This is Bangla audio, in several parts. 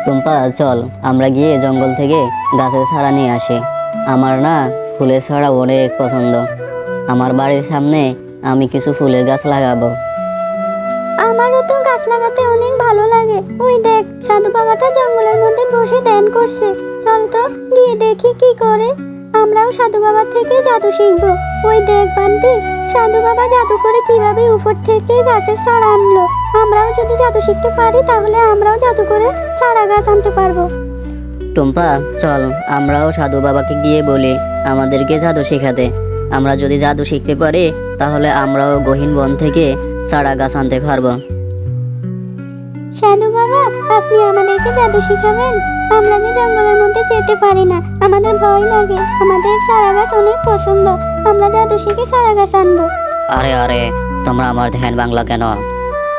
টুম্পা চল আমরা গিয়ে জঙ্গল থেকে গাছের ছাড়া নিয়ে আসি। আমার না ফুলের ছাড়া অনেক পছন্দ। আমার বাড়ির সামনে আমি কিছু ফুলের গাছ লাগাবো। আমারও তো গাছ লাগাতে অনেক ভালো লাগে। ওই দেখ, সাধু বাবাটা জঙ্গলের মধ্যে বসে ধ্যান করছে। চল তো গিয়ে দেখি কি করে। আমরাও সাধু বাবার থেকে জাদু শিখবো। ওই দেখ বান্টি, সাধু বাবা জাদু করে কিভাবে উপর থেকে গাছের চারা আনলো। আমরাও যদি জাদু শিখতে পারি তাহলে আমরাও জাদু করে চারা গাছ আনতে পারবো। টুম্পা চল আমরাও সাধু বাবাকে গিয়ে বলি আমাদেরকে জাদু শেখাতে। আমরা যদি জাদু শিখতে পারি তাহলে আমরাও গহীন বন থেকে চারা গাছ আনতে পারবো। সাধু বাবা, আপনি আমাদেরকে জাদু শিখাবেন? আমরা যে জঙ্গলের মধ্যে যেতে পারি না, আমাদের ভয় লাগে। আমাদের চারা গাছ অনেক পছন্দ। আমরা জাদু শিখে চারা গাছ আনবো। আরে আরে, তোমরা আমার ধ্যান বাংলা কেন?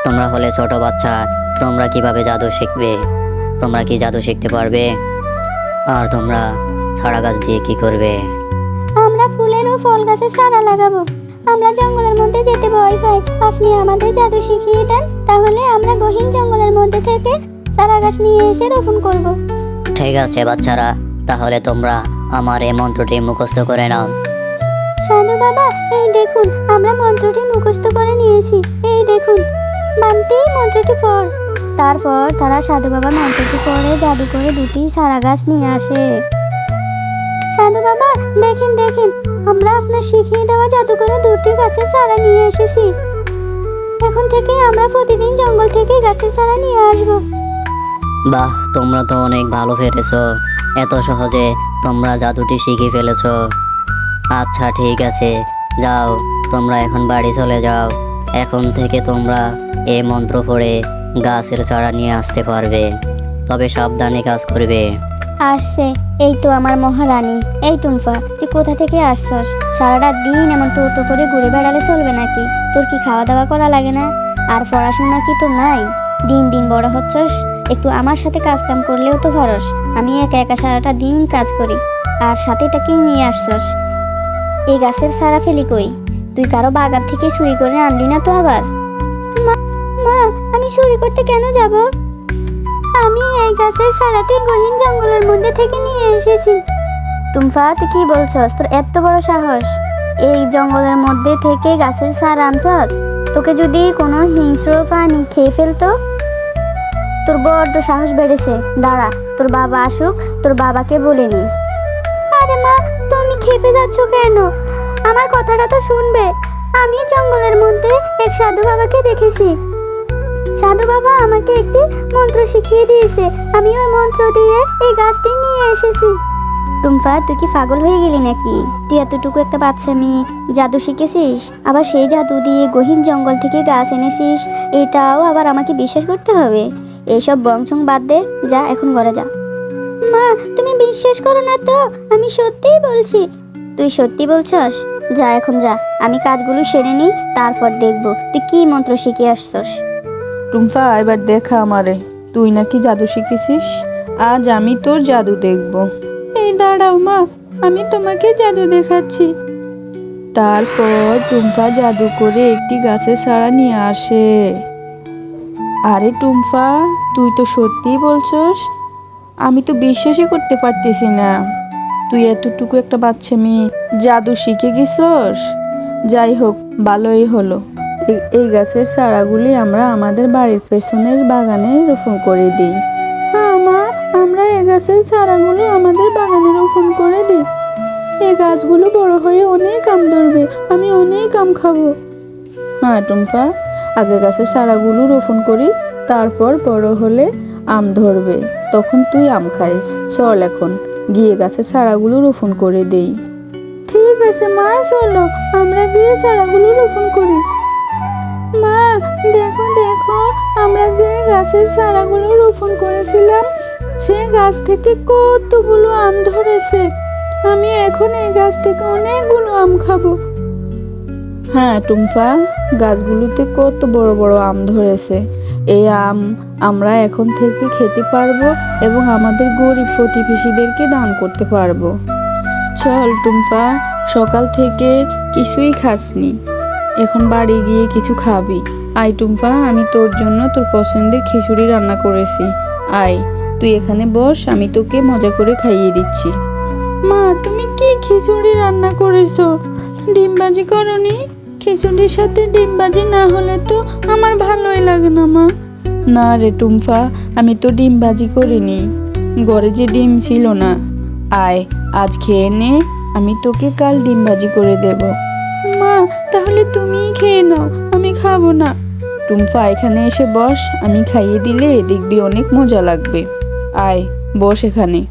তোমরা হলে ছোট বাচ্চা, তোমরা কিভাবে জাদু শিখবে? তোমরা কি জাদু শিখতে পারবে? আর তোমরা চারা গাছ দিয়ে কি করবে? আমরা ফুলের ও ফল গাছের চারা লাগাবো। আমরা জঙ্গলের মধ্যে যেতে ভয় পাই। আপনি আমাদের জাদু শিখিয়ে দেন, তাহলে আমরা গহীন জঙ্গলের মধ্যে থেকে চারা গাছ নিয়ে এসে রোপণ করব। ঠিক আছে বাচ্চারা, তাহলে তোমরা আমার এই মন্ত্রটি মুখস্থ করে নাও। সাধু বাবা, এই দেখুন আমরা মন্ত্রটি মুখস্থ করে নিয়েছি। এই দেখুন বান্টি, মন্ত্রটি পড়। তারপর তারা সাধু বাবার মন্ত্রটি পড়ে জাদু করে দুটি চারা গাছ নিয়ে আসে। সাধু বাবা দেখেন দেখেন, আমরা আপনার শিখিয়ে দেওয়া জাদু করে দুটি গাছের চারা নিয়ে এসেছি। এখন থেকে আমরা প্রতিদিন জঙ্গল থেকে গাছের চারা নিয়ে আসব। বাহ, তোমরা তো অনেক ভালো পেরেছো। এত সহজে তোমরা জাদুটি শিখে ফেলেছো। আচ্ছা ঠিক আছে, যাও তোমরা এখন বাড়ি চলে যাও। এখন থেকে তোমরা এই মন্ত্র পড়ে গাছের চারা নিয়ে আসতে পারবে, তবে সাবধানে কাজ করবে। আসছে, এই তো আমার মহারানী। এই টুম্পা, তুই কোথা থেকে আসছস? সারাটা দিন এমন টোটো করে ঘুরে বেড়ালে চলবে নাকি? তোর কি খাওয়া দাওয়া করা লাগে না? আর পড়াশোনা কি তোর নাই? দিন দিন বড় হচ্ছস, একটু আমার সাথে কাজ কাম করলেও তো পারস। আমি একা একা সারাটা দিন কাজ করি, আর সাথে এটাকেই নিয়ে আসছস। এই গাছের সারা ফেলি কই? তুই কারো বাগান থেকে চুরি করে আনলি না তো আবার? মা, আমি চুরি করতে কেন যাব? আমি এই গাছের সারাটি গহীন জঙ্গলের মধ্যে থেকে নিয়ে এসেছি। টুম্পা, তুই কি বলছস? তোর এত বড় সাহস, এই জঙ্গলের মধ্যে থেকে গাছের সার আনছস? তোকে যদি কোনো হিংস্র প্রাণী খেয়ে ফেলতো? তোর বড্ড সাহস বেড়েছে। দাঁড়া, তোর বাবা আসুক, তোর বাবাকে বলে নি। আরে মা, তুমি খেপে যাচ্ছ কেন? আমার কথাটা তো শুনবে। আমি জঙ্গলের মধ্যে এক সাধু বাবাকে দেখেছি। সাধু বাবা আমাকে একটি মন্ত্র শিখিয়ে দিয়েছে। আমি ওই মন্ত্র দিয়ে এই গাছটি নিয়ে এসেছি। টুম্পা, তুই কি পাগল হয়ে গেলি নাকি? তুই এতটুকু একটা বাচ্চা মেয়ে জাদু শিখেছিস, আবার সেই জাদু দিয়ে গহীন জঙ্গল থেকে গাছ এনেছিস। এটাও আবার আমাকে বিশ্বাস করতে হবে? এইসব বংশং বাদ দে, যা এখন ঘরে যা। মা, তুমি বিশ্বাস করো না তো? আমি সত্যিই বলছি। তুই সত্যি বলছস? যা এখন যা, আমি কাজগুলো সেরে নিই, তারপর দেখবো তুই কি মন্ত্র শিখে আসছস। টুম্পা, এবার দেখা আমারে, তুই নাকি জাদু শিখেছিস। আজ আমি তোর জাদু দেখব। এই দাঁড়াও মা, আমি তোমাকে জাদু দেখাচ্ছি। তারপর টুম্পা জাদু করে একটি গাছের চারা নিয়ে আসে। আরে টুম্পা, তুই তো সত্যিই বলছস? আমি তো বিশ্বাসই করতে পারতেছি না। তুই এতটুকু একটা বাচ্চা মেয়ে জাদু শিখে গেছস। যাই হোক, ভালোই হলো। এই গাছের চারাগুলি আমরা আমাদের বাড়ির পেছনের বাগানে রোপণ করে দিই। হ্যাঁ মা, আমরা এই গাছের চারাগুলো আমাদের বাগানে রোপণ করে দিই। এই গাছগুলো বড় হয়ে অনেক আম ধরবে, আমি অনেক আম খাবো। হ্যাঁ টুম্পা, আগে গাছের চারাগুলো রোপণ করি, তারপর বড় হলে আম ধরবে, তখন তুই আম খাইস। চল এখন গিয়ে গাছের চারাগুলো রোপণ করে দেই। ঠিক আছে মা, চলো আমরা গিয়ে চারাগুলো রোপণ করি। মা, দেখো দেখো, আমরা যে গাছের চারাগুলো রোপণ করেছিলাম সেই গাছ থেকে কতগুলো আম ধরেছে। আমি এখন এই গাছ থেকে অনেকগুলো আম খাবো। হ্যাঁ টুম্পা, গাছগুলোতে কত বড় বড় আম ধরেছে। এই আম আমরা এখন থেকে খেতে পারবো এবং আমাদের গরিব প্রতিবেশীদেরকে দান করতে পারবো। চল টুম্পা, সকাল থেকে কিছুই খাসনি, এখন বাড়ি গিয়ে কিছু খাবি। আয় টুম্পা, আমি তোর জন্য তোর পছন্দের খিচুড়ি রান্না করেছি। আয় তুই এখানে বস, আমি তোকে মজা করে খাইয়ে দিচ্ছি। মা, তুমি কি খিচুড়ি রান্না করেছো? ডিম ভাজি করনি? খিচুড়ির সাথে ডিম ভাজি না হলে তো আমার ভালোই লাগে না মা। না রে টুম্পা, আমি তো ডিম ভাজি করিনি, ঘরে যে ডিম ছিল না। আয়, আজ খেয়ে নে, আমি তোকে কাল ডিম ভাজি করে দেব। মা, তাহলে তুমিই খেয়ে নাও, আমি খাবো না। টুম্পা, এখানে এসে বস, আমি খাইয়ে দিলে দেখবি অনেক মজা লাগবে। আয়, বস এখানে।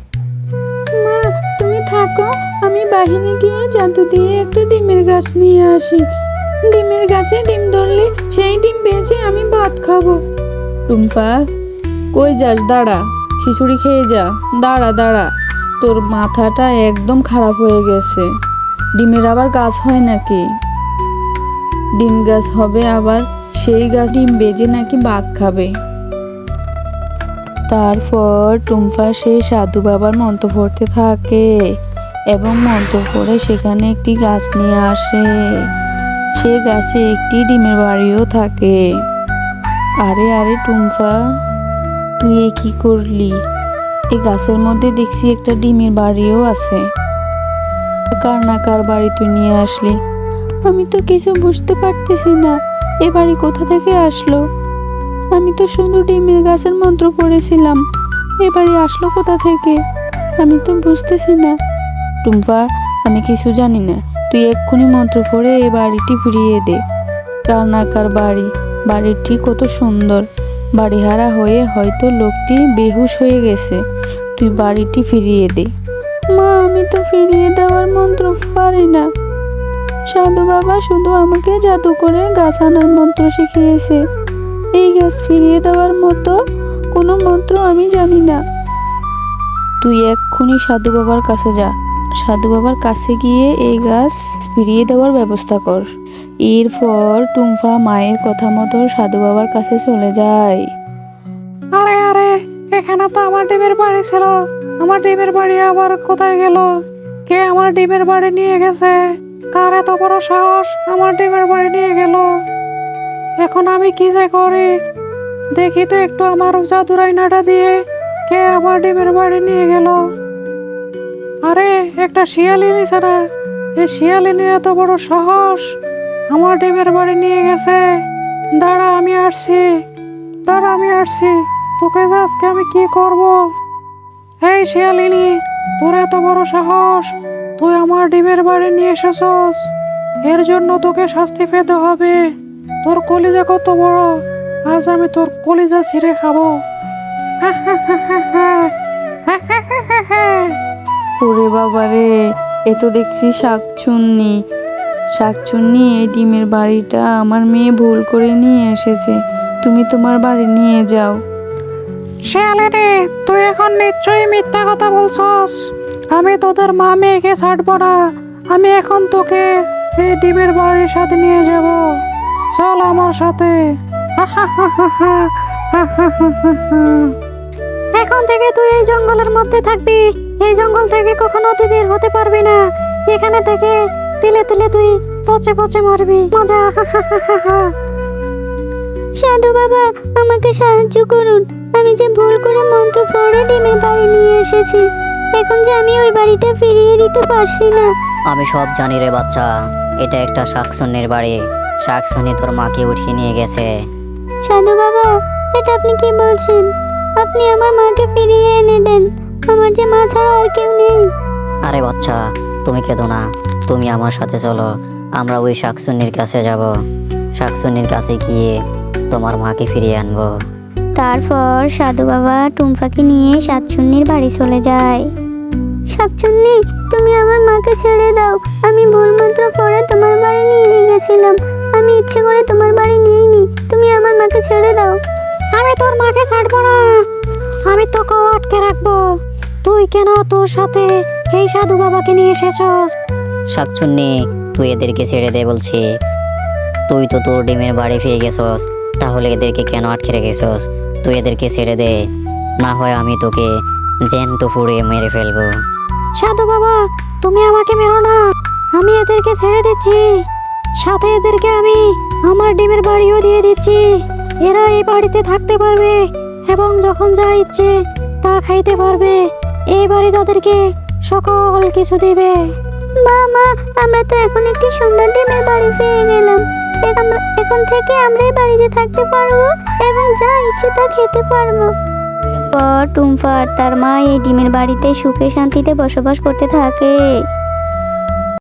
মা, তুমি থাকো, আমি বাহিরে গিয়ে জাদু দিয়ে একটা ডিমের গাছ নিয়ে আসি। ডিমের গাছে ডিম ধরলে সেই ডিম বেচে আমি ভাত খাবো। টুম্পা, কই যাস? দাঁড়া, খিচুড়ি খেয়ে যা। দাঁড়া দাঁড়া, তোর মাথাটা একদম খারাপ হয়ে গেছে। ডিমের আবার গাছ হয় নাকি? ডিম গাছ হবে আবার, সেই গাছ ডিম বেজে নাকি ভাত খাবে। তারপর টুম্পা সেই সাধু বাবার মন্ত্র পড়তে থাকে এবং মন্ত্র পড়ে সেখানে একটি গাছ নিয়ে আসে। সে গাছে একটি ডিমের বাড়িও থাকে। আরে আরে টুম্পা, তুই এ কি করলি? এই গাছের মধ্যে দেখছি একটা ডিমের বাড়িও আছে। কার না কার বাড়ি তুই নিয়ে আসলি? আমি তো কিছু বুঝতে পারতেছি না, এ বাড়ি কোথা থেকে আসলো? আমি তো শুধু ডিমের গাছের মন্ত্র পড়েছিলাম, এ বাড়ি আসলো কোথা থেকে? আমি তো বুঝতেছি না। টুম্পা, আমি কিছু জানি না, তুই এক্ষুনি মন্ত্র পড়ে এই বাড়িটি ফিরিয়ে দে। কার না কার বাড়ি, বাড়িটি কত সুন্দর। বাড়িহারা হয়ে হয়তো লোকটি বেহুশ হয়ে গেছে, তুই বাড়িটি ফিরিয়ে দে। মা, আমি তো ফিরিয়ে দেওয়ার মন্ত্র পারি না। সাধু বাবা শুধু আমাকে জাদু করে গাছ আনার মন্ত্র শিখিয়েছে, এই গাছ ফিরিয়ে দেওয়ার মতো কোনো মন্ত্র আমি জানি না। তুই এক্ষুনি সাধু বাবার কাছে যা, সাধু বাবার কাছে গিয়ে এই গাছ ফিরিয়ে দেওয়ার ব্যবস্থা কর। এরপর টুম্পা মায়ের কথা মতো সাধু বাবার কাছে চলে যায়। আরে আরে, এখানে তো আমার ডিমের বাড়ি ছিল, আমার ডিমের বাড়ি আবার কোথায় গেল? কে আমার ডিমের বাড়ি নিয়ে গেছে? কার এত বড় সাহস আমার ডিমের বাড়ি নিয়ে গেল? এখন আমি কি যে করি? দেখি তো একটু আমার জাদুর আয়নাটা দিয়ে কে আমার ডিমের বাড়ি নিয়ে গেল। আরে, একটা শিয়ালিনী ছাড়া, এই শিয়ালিনীর এত বড় সাহস আমার ডিমের বাড়ি নিয়ে গেছে। দাঁড়া, আমি আসছি, দাঁড়া, আমি আসছি, তোকে যে আজকে আমি কি করব। এই শিয়ালিনী, তোর এত বড় সাহস, তুই আমার ডিমের বাড়ি নিয়ে এসেছস, এর জন্য তোকে শাস্তি পেতে হবে। তোর কলিজা কত বড়, আজ আমি তোর কলিজা ছিঁড়ে খাবো। ওরে বাবারে, এ তো দেখছি শাকচুন্নি। শাকচুন্নি, এই ডিমের বাড়িটা আমার মেয়ে ভুল করে নিয়ে এসেছে, তুমি তোমার বাড়ি নিয়ে যাও। শিয়ালিনী, তুই এখন নিশ্চয়ই মিথ্যা কথা বলছস। আমি তোদের মা মেয়েকে ছাড়বো না, আমি এখন তোকে এই ডিমের বাড়ির সাথে নিয়ে যাব। চল আমার সাথে। এখন থেকে তুই এই জঙ্গলের মধ্যে থাকবি, এই জঙ্গল থেকে কখনো তুই বের হতে পারবি না। এখানে থেকে তিলে তিলে তুই পচে পচে মরবি। মজা। সাধু বাবা, আমাকে সাহায্য করুন, আমি যে ভুল করে মন্ত্র পড়ে ডিমের বাড়ি নিয়ে এসেছি, এখন যে আমি ওই বাড়িটা ফিরিয়ে দিতে পারছি না। আমি সব জানি রে বাচ্চা, এটা একটা শাকচুন্নির বাড়ি। শাকচুন্নি তোর মাকে উঠিয়ে নিয়ে গেছে। সাধু বাবা, এটা আপনি কি বলছেন? আপনি আমার মাকে ফিরিয়ে এনে দেন, আমার যে মা ছাড়া আর কেউ নেই। আরে বাচ্চা, তুমি কেঁদো না, তুমি আমার সাথে চলো, আমরা ওই শাকচুন্নির কাছে যাব। শাকচুন্নির কাছে গিয়ে তোমার মাকে ফিরিয়ে আনবো। তারপর সাধু বাবা টুম্পাকে নিয়ে শাকচুন্নির বাড়ি চলে যায়। শাকচুন্নি, তুমি আমার মাকে ছেড়ে দাও, আমি ভুল মন্ত্র পড়ে তোমার বাড়ি নিয়ে গেছিলাম, আমি ইচ্ছে করে তোমার বাড়ি নিইনি, তুমি আমার মাকে ছেড়ে দাও। আমি তোর মাকে ছাড়বো না, আমি তোকেও আটকে রাখবো। তুই কেন তোর সাথে এই সাধু বাবাকে নিয়ে এসেছস? শাকচুন্নি, তুই এদেরকে ছেড়ে দে বলছি। তুই তো তোর ডিমের বাড়ি ফিরে গেছস, তাহলে এদেরকে কেন আটকে রেখেছস? তুই এদেরকে ছেড়ে দে, না হয় আমি তোকে জ্যান্ত পুড়িয়ে মেরে ফেলবো। সাধু বাবা, তুমি আমাকে মেরো না, আমি এদেরকে ছেড়ে দিচ্ছি, সাথে এদেরকে আমি আমার ডিমের বাড়িও দিয়ে দিচ্ছি। এরা এই বাড়িতে থাকতে পারবে এবং যখন যা ইচ্ছে তা খাইতে পারবে। এবারে তাদেরকে সকল কিছু দিবে। মা মা, আমরা তো এখন একটি সুন্দর ডিমের বাড়ি পেয়ে গেলাম। এখন থেকে আমরা এই বাড়িতে থাকতে পারবো এবং যা ইচ্ছে তা খেতে পারবো। টুম্পা আর তার মা এই ডিমের বাড়িতে সুখে শান্তিতে বসবাস করতে থাকে।